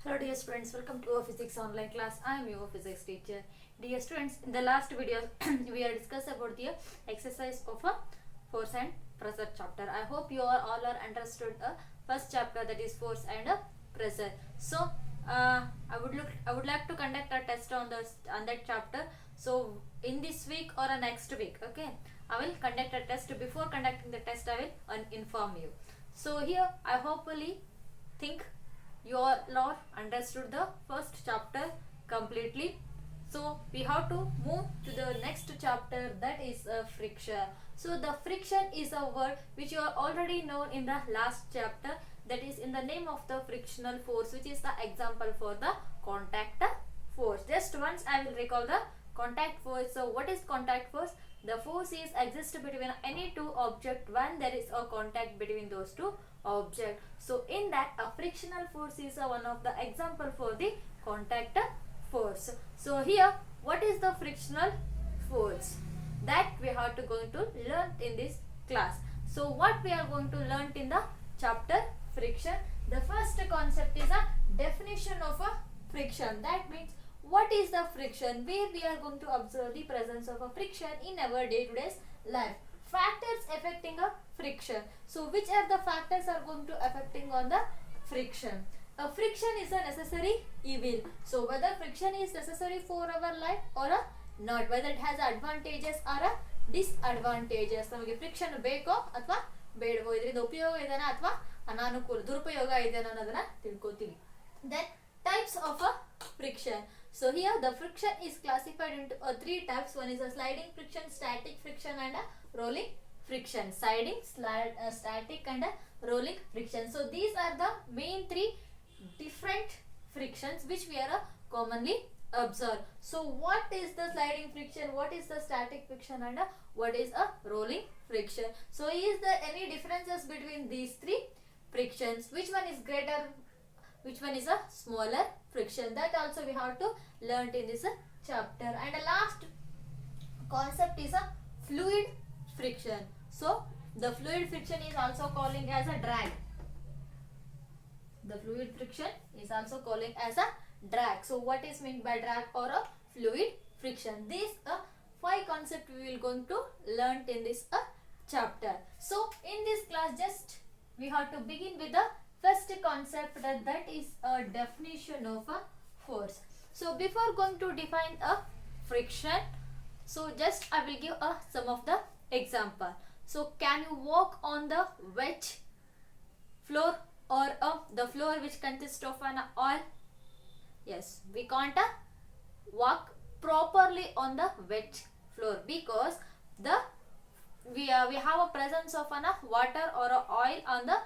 Hello dear students, welcome to our physics online class. I am your physics teacher. Dear students, in the last video we are discussed about the exercise of a force and pressure chapter. I hope you all are understood first chapter, that is force and pressure. So I would like to conduct a test on that chapter. So in this week or next week, okay, I will conduct a test. Before conducting the test, I will inform you. So here I hopefully think you all understood the first chapter completely. So we have to move to the next chapter, that is friction. So the friction is a word which you are already known in the last chapter, that is in the name of the frictional force, which is the example for the contact force. Just once I will recall the contact force. So what is contact force? The force is exist between any two objects when there is a contact between those two objects. So in that, a frictional force is one of the example for the contact force. So here, what is the frictional force? That we have to going to learn in this class. So what we are going to learn in the chapter friction? The first concept is a definition of a friction. That means what is the friction, where we are going to observe the presence of a friction in our day-to-day life. Factors affecting a friction. So which are the factors are going to affecting on the friction? A friction is a necessary evil. So whether friction is necessary for our life or not, whether it has advantages or disadvantages. ನಮಗೆ friction ಬೇಕೋ ಅಥವಾ ಬೇಡವೋ, ಇದರಿಂದ ಉಪಯೋಗ ಇದೆನಾ ಅಥವಾ ಅನಾನುಕೂಲ ದುರುಪಯೋಗ ಇದೆನಾ ಅನ್ನೋದನ್ನ ತಿಳ್ಕೊತೀವಿ. Then types of a friction. So here the friction is classified into three types. One is a sliding friction, static friction and a rolling friction. Sliding, static and a rolling friction. So these are the main three different frictions which we are commonly observe. So what is the sliding friction, what is the static friction and what is a rolling friction? So is there any differences between these three frictions? Which one is greater, which one is a smaller friction? That also we have to learn in this chapter. And the last concept is a fluid friction. So the fluid friction is also calling as a drag. The fluid friction is also calling as a drag. So what is meant by drag or a fluid friction? These five concepts we will going to learn in this chapter. So in this class, just we have to begin with the first concept, that is a definition of a force. So before going to define a friction, so just I will give some of the example. So can you walk on the wet floor or the floor which consists of an oil? Yes, we can't walk properly on the wet floor because we have a presence of an water or a oil on the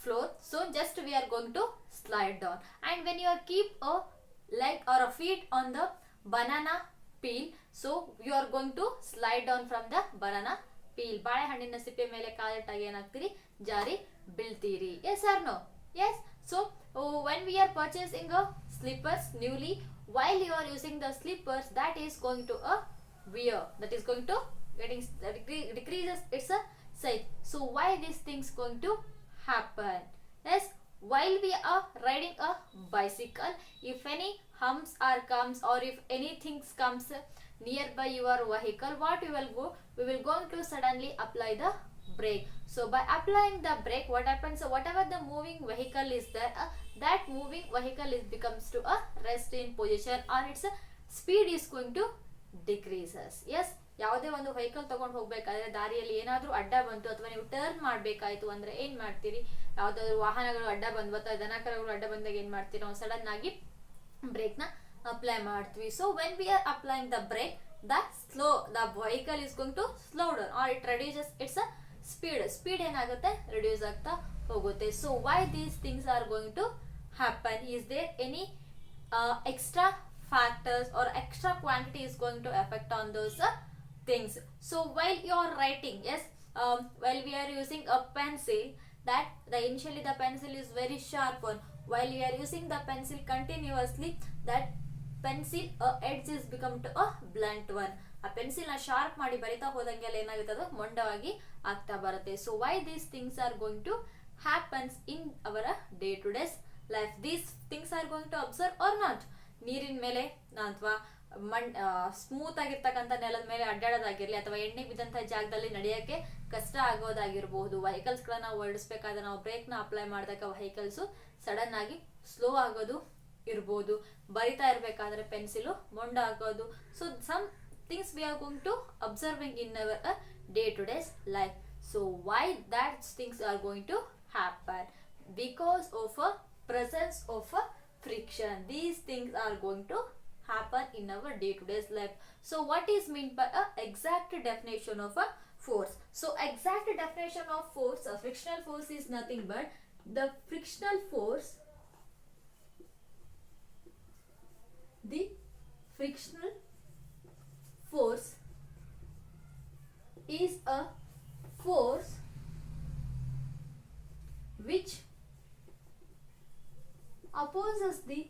floor. So just we are going to slide down, and when you keep a leg or a feet on the banana peel, so you are going to slide down from the banana peel. ಬಾಳೆಹಣ್ಣಿನ ಸಿಪ್ಪೆ ಮೇಲೆ ಕಾಲಿಟ್ಟಾಗ ಏನಾಗ್ತೀರಿ, ಜಾರಿ ಬೀಳ್ತೀರಿ. Yes or no? Yes. So when we are purchasing a slippers newly, while you are using the slippers, that is going to a wear, that is going to getting decreases its size. So why these things going to happen? Yes, while we are riding a bicycle, if any humps or comes, or if anything comes nearby your vehicle, what we will go, we will going to suddenly apply the brake. So by applying the brake, what happens, whatever the moving vehicle is there, that moving vehicle is becomes to a rest in position, or its speed is going to decreases. Yes, ಯಾವುದೇ ಒಂದು vehicle ತಗೊಂಡು ಹೋಗ್ಬೇಕಾದ್ರೆ ದಾರಿಯಲ್ಲಿ ಏನಾದರೂ ಅಡ್ಡ ಬಂತು ಅಥವಾ ನೀವು ಟರ್ನ್ ಮಾಡಬೇಕಾಯ್ತು ಅಂದ್ರೆ ಏನ್ ಮಾಡ್ತೀರಿ, ಯಾವ್ದಾದ್ರು ವಾಹನಗಳು ಅಡ್ಡ ಬಂದ್ವು ಅಥವಾ ದನಕರುಗಳು ಅಡ್ಡ ಬಂದಾಗ ಏನ್ ಮಾಡ್ತೀರಿ, ನಾವು ಸಡನ್ ಆಗಿ ಬ್ರೇಕ್ ನ ಅಪ್ಲೈ ಮಾಡ್ತೀವಿ. So when we are applying the brake, the vehicle is going to slow down, or it reduces its speed ಏನಾಗುತ್ತೆ, ರಿಡ್ಯೂಸ್ ಆಗ್ತಾ ಹೋಗುತ್ತೆ. So why these things are going to happen? Is there any extra factors or extra quantity is going to affect on those things? So while you are writing, yes, while we are using a pencil, that initially the pencil is very sharp one. While you are using the pencil continuously, that pencil edge is become to a blunt one. ಆ pencil ನ sharp ಮಾಡಿ ಬರಿತಾ ಹೋದಂಗೆಲ್ಲ ಏನಾಗುತ್ತೆ, ಅದು ಮೊಂಡವಾಗಿ ಆಗ್ತಾ ಬರುತ್ತೆ. So why these things are going to happens in our day to days life. These things are going to observe or not. ನೀರಿನ ಮೇಲೆ ಅಥವಾ ಸ್ಮೂತ್ ಆಗಿರ್ತಕ್ಕಂಥ ನೆಲದ ಮೇಲೆ ಅಡ್ಡಾಡೋದಾಗಿರ್ಲಿ ಅಥವಾ ಎಣ್ಣೆ ಬಿದ್ದಂತ ಜಾಗದಲ್ಲಿ ನಡೆಯಕ್ಕೆ ಕಷ್ಟ ಆಗೋದಾಗಿರ್ಬಹುದು. ವೆಹಿಕಲ್ಸ್ ಗಳನ್ನ ಓಡಿಸ್ಬೇಕಾದ್ರೆ ನಾವು ಬ್ರೇಕ್ ನ ಅಪ್ಲೈ ಮಾಡಿದಾಗ ವೆಹಿಕಲ್ಸ್ ಸಡನ್ ಆಗಿ ಸ್ಲೋ ಆಗೋದು ಇರ್ಬೋದು. ಬರಿತಾ ಇರ್ಬೇಕಾದ್ರೆ ಪೆನ್ಸಿಲ್ ಮೊಂಡ ಆಗೋದು. So some things we are going to observing in our day to day life. So why that things are going to happen? Because of a presence of a friction. These things are going to happen in our day to day life. So what is meant by a exact definition of a force? So exact definition of force, a frictional force is nothing but the frictional force, the frictional force is a force which opposes the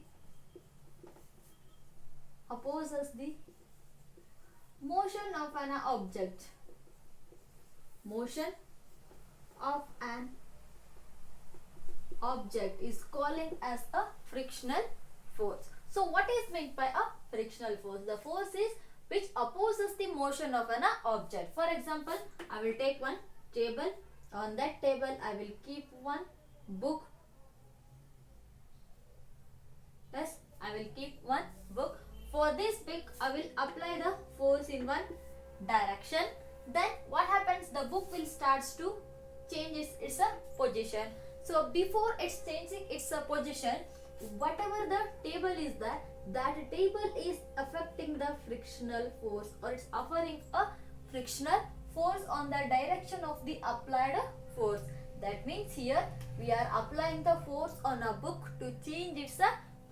motion of an object. Motion of an object is calling as a frictional force. So what is meant by a frictional force? The force is which opposes the motion of an object. For example, I will take one table. On that table, I will keep one book. Yes, I will keep one book. For this book, I will apply the force in one direction. Then what happens? The book will start to change its position. So before it's changing its position, whatever the table is there, that table is affecting the frictional force, or it's offering a frictional force on the direction of the applied force. That means here we are applying the force on a book to change its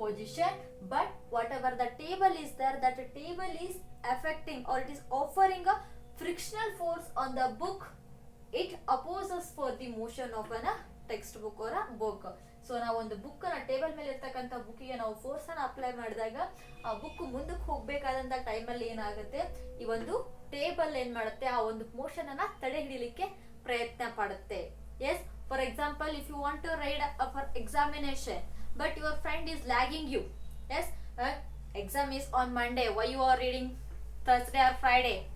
position, but whatever the table is there, that table is affecting or it is offering a frictional force on the book. It opposes for the motion of a textbook or a book. So ನಾವು ಒಂದು book ನ table ಮೇಲೆ ಇರ್ತಕ್ಕಂಥ ಬುಕ್ಕಿಗೆ ನಾವು force ಅನ್ನ apply ಮಾಡಿದಾಗ ಆ ಬುಕ್ ಮುಂದಕ್ಕೆ ಹೋಗ್ಬೇಕಾದಂತ ಟೈಮಲ್ಲಿ ಏನಾಗುತ್ತೆ, ಈ ಒಂದು ಟೇಬಲ್ ಏನ್ ಮಾಡುತ್ತೆ, ಆ ಒಂದು ಮೋಷನ್ ಅನ್ನ ತಡೆ ಹಿಡಿಲಿಕ್ಕೆ ಪ್ರಯತ್ನ ಪಡುತ್ತೆ. Yes, for example, if you want to ride for examination but your friend is lagging you. Yes, exam is on Monday, why you are reading Thursday or Friday?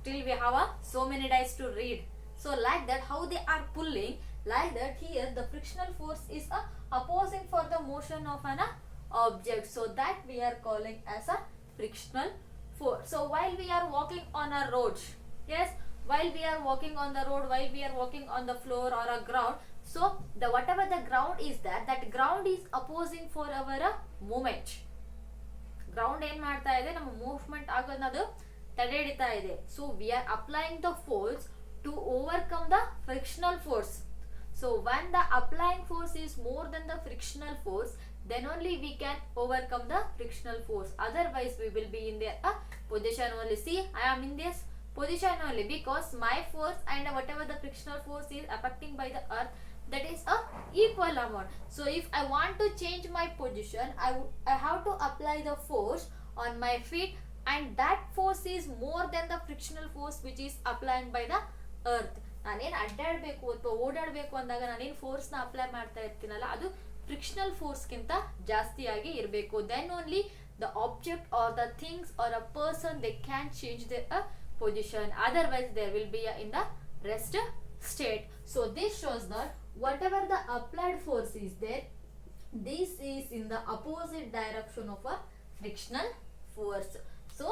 Till we have so many days to read. So like that, how they are pulling, like that here the frictional force is opposing for the motion of an object. So that we are calling as a frictional force. So while we are walking on a road, yes, while we are walking on the road, while we are walking on the floor or a ground, so the whatever the ground is there, that ground is opposing for our movement. Ground ಏನ್ ಮಾಡ್ತಾ ಇದೆ, ನಮ್ಮ movement ಆಗೋದು ತಡೆ ಹಿಡಿತಾ ಇದೆ. So we are applying the force to overcome the frictional force. So when the applying force is more than the frictional force, then only we can overcome the frictional force. Otherwise we will be in the position only. See, I am in this position only because my force and whatever the frictional force is affecting by the earth, that is a equal amount. So if I want to change my position, I have to apply the force on my feet, and that force is more than the frictional force which is applied by the earth. ನಾನೇನು ಅಡ್ಡಾಡಬೇಕು ಅಥವಾ ಓಡಾಡಬೇಕು ಅಂದಾಗ ನಾನೇನು ಫೋರ್ಸ್ನ apply ಮಾಡ್ತಾ ಇರ್ತೀನಲ್ಲ, ಅದು frictional ಫೋರ್ಸ್ಗಿಂತ ಜಾಸ್ತಿಯಾಗಿ ಇರಬೇಕು. Then only the object or the things or a person they can change the position. Otherwise there will be in the rest state. So this shows that whatever the applied force is there, this is in the opposite direction of a frictional force. So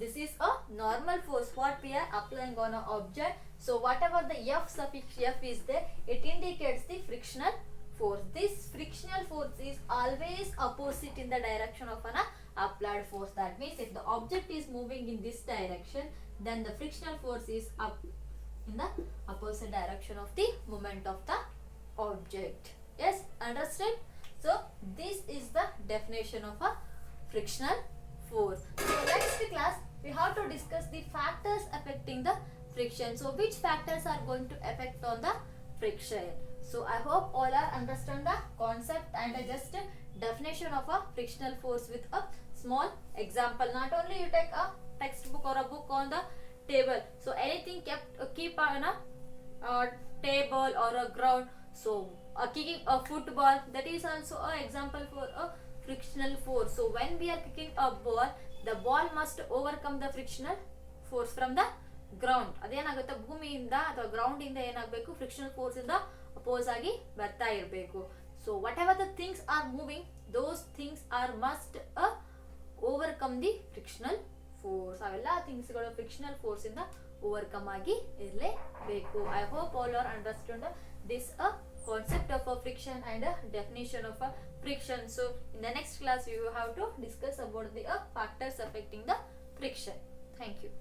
this is a normal force what we are applying on an object. So whatever the F suffix F is there, it indicates the frictional force. This frictional force is always opposite in the direction of an applied force. That means if the object is moving in this direction, then the frictional force is up in the opposite direction of the movement of the object. Yes, understand? So this is the definition of a frictional force. So next class we have to discuss the factors affecting the friction. So which factors are going to affect on the friction? So I hope all are understand the concept and just definition of a frictional force with a small example. Not only you take a textbook or a book on the table, so anything keep on a table or a ground, so kicking a football, that is also an example for a frictional force. So when we are kicking a ball, the ball must overcome the frictional force from the ground. ಅದೇನಾಗುತ್ತೆ, ಭೂಮಿಯಿಂದ ಅಥವಾ ground ಇಂದ ಏನಾಗಬೇಕು, frictional force ಇಂದ oppose ಆಗಿ ಬರ್ತಾ ಇರಬೇಕು. So what ever the things are moving, those things are must overcome the frictional force. ಅವೆಲ್ಲ ಥಿಂಗ್ಸ್ಗಳು ಫ್ರಿಕ್ಷನಲ್ ಫೋರ್ಸ್ ಇಂದ ಓವರ್ಕಮ್ ಆಗಿ ಇರಲೇಬೇಕು. I hope all are understand this concept of a friction and a definition of a friction. So in the next class we will have to discuss about the factors affecting the friction. Thank you.